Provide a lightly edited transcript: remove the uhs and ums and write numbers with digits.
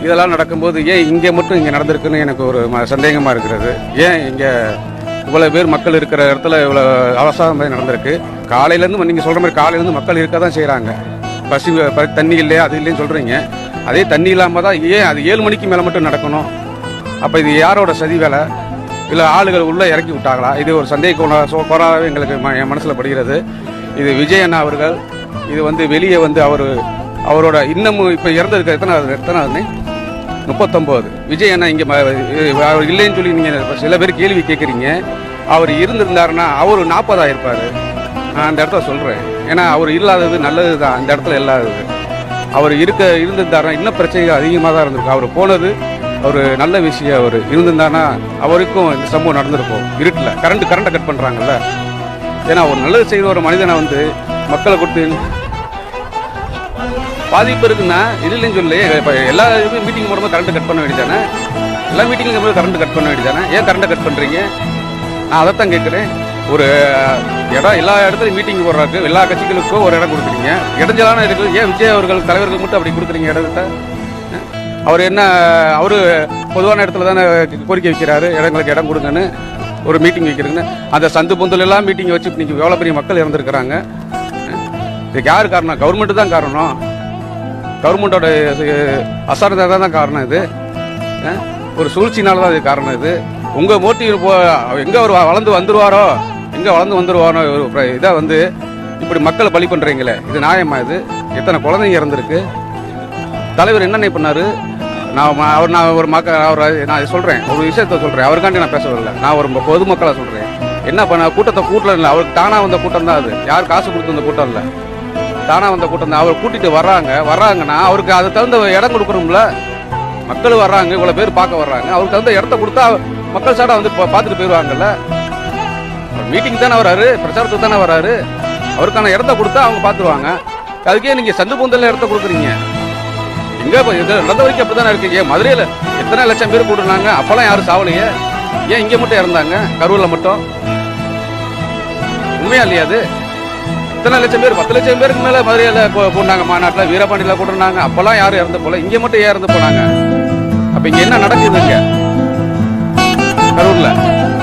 இதெல்லாம் நடக்கும்போது ஏன் இங்கே மட்டும் இங்கே நடந்திருக்குன்னு எனக்கு ஒரு சந்தேகமாக இருக்கிறது. ஏன் இங்கே இவ்வளோ பேர் மக்கள் இருக்கிற இடத்துல இவ்வளோ அவசரம் நடந்திருக்கு. காலையிலேருந்து நீங்கள் சொல்கிற மாதிரி காலையிலேருந்து மக்கள் இருக்க தான் செய்கிறாங்க. பசி தண்ணி இல்லையா அது இல்லைன்னு சொல்கிறீங்க. அதே தண்ணி இல்லாமல் தான் ஏன் அது 7 மணிக்கு மேலே மட்டும் நடக்கணும்? அப்போ இது யாரோட சதி வேலை? இல்லை ஆளுகள் உள்ளே இறக்கி விட்டாங்களா? இது ஒரு சந்தேக கோராவே எங்களுக்கு என் மனசில் படுகிறது. இது விஜய் அண்ணா அவர்கள் இது வெளியே அவரோட இன்னமும் இப்போ இறந்ததுக்கு எத்தனை 39. விஜய் அண்ணா இங்கே அவர் இல்லைன்னு சொல்லி நீங்கள் சில பேர் கேள்வி கேட்குறீங்க. அவர் இருந்திருந்தாருன்னா அவர் 40 ஆயிருப்பார். நான் அந்த இடத்துல சொல்கிறேன். ஏன்னா அவர் இல்லாதது நல்லது தான். அந்த இடத்துல இல்லாதது அவர் இருந்திருந்தாருன்னா இன்னும் பிரச்சனைகள் அதிகமாக தான் இருந்திருக்கும். அவர் போனது ஒரு நல்ல விஷயம். அவர் இருந்திருந்தாருன்னா அவருக்கும் இந்த சம்பவம் நடந்திருக்கும். இருட்டில் கரண்ட்டை கட் பண்ணுறாங்கல்ல. ஏன்னா ஒரு நல்லது செய்த ஒரு மனிதனை மக்களை கொடுத்து பாதிப்பு இருக்குன்னா இல்லைன்னு சொல்லி இப்போ எல்லா மீட்டிங் போடும்போது கரண்ட்டு கட் பண்ண வேண்டியதானே? எல்லா மீட்டிங்கும் போது கரண்ட்டு கட் பண்ண வேண்டியதானே? ஏன் கரண்ட்டை கட் பண்ணுறீங்க? நான் அதைத்தான் கேட்குறேன். ஒரு இடம் எல்லா இடத்துலையும் மீட்டிங் போடுறாருக்கு. எல்லா கட்சிகளுக்கும் ஒரு இடம் கொடுக்குறீங்க. இடைஞ்சலான இருக்குது. ஏன் விஜய் அவர்கள் தலைவர்கள் மட்டும் அப்படி கொடுக்குறீங்க இடத்த? அவர் என்ன அவர் பொதுவான இடத்துல தானே கோரிக்கை வைக்கிறாரு, இடங்களுக்கு இடம் கொடுங்கன்னு ஒரு மீட்டிங் வைக்கிறீங்கன்னு. அந்த சந்து பொந்தல் எல்லாம் மீட்டிங் வச்சு இன்னைக்கு எவ்வளோ பெரிய மக்கள் இறந்துருக்கிறாங்க. இதுக்கு யார் காரணம்? கவர்மெண்ட்டு தான் காரணம். கவர்மெண்டோட அசாரத்தை தான் காரணம். இது ஒரு சூழ்ச்சினால தான் இது காரணம். இது உங்கள் மோட்டிவ் எங்கே அவர் வளர்ந்து வந்துடுவாரோ இதை இப்படி மக்களை பலி பண்ணுறீங்களே, இது நியாயமா? இது எத்தனை குழந்தைங்க இறந்துருக்கு. தலைவர் என்னென்ன பண்ணார்? நான் சொல்கிறேன், ஒரு விஷயத்த சொல்கிறேன். அவருக்காண்டி நான் பேச வரல. நான் ஒரு பொதுமக்களை சொல்கிறேன். என்ன பண்ண கூட்டம் இல்லை. அவருக்கு தானாக வந்த கூட்டம் தான் அது. யார் காசு கொடுத்து வந்த கூட்டம் இல்லை. தானாக வந்த கூட்டம் தான். அவர் கூட்டிகிட்டு வர்றாங்கன்னா அவருக்கு அதை தகுந்த இடம் கொடுக்கணும்ல. மக்கள் வர்றாங்க, இவ்வளோ பேர் பார்க்க வர்றாங்க. அவருக்கு தகுந்த இடத்த கொடுத்தா மக்கள் சாடா பார்த்துட்டு போயிடுவாங்கல்ல. மீட்டிங் தானே வராரு, பிரச்சாரத்துக்கு தானே வராரு. அவருக்கான இடத்த கொடுத்தா அவங்க பார்த்துருவாங்க. அதுக்கே நீங்கள் சந்து பூந்தல்ல இடத்த கொடுக்குறீங்க. எங்கே நடந்த வரைக்கும் அப்படி தானே இருக்கீங்க. மதுரையில் எத்தனை லட்சம் பேர் கூட்டுனாங்க, அப்போல்லாம் யாரும் சாவலையே. ஏன் இங்கே மட்டும் இறந்தாங்க? கரூரில் மட்டும். உண்மையா இல்லையா? அது எத்தனை லட்சம் பேர்? 10 லட்சம் பேருக்கு மேலே மதுரையில் போனாங்க. மாநாட்டில் வீரபாண்டியில் கூட்டுனாங்க. அப்போல்லாம் யாரும் இறந்து போல. இங்கே மட்டும் ஏன் இறந்து போனாங்க? அப்போ இங்கே என்ன நடக்குதுங்க கரூரில்?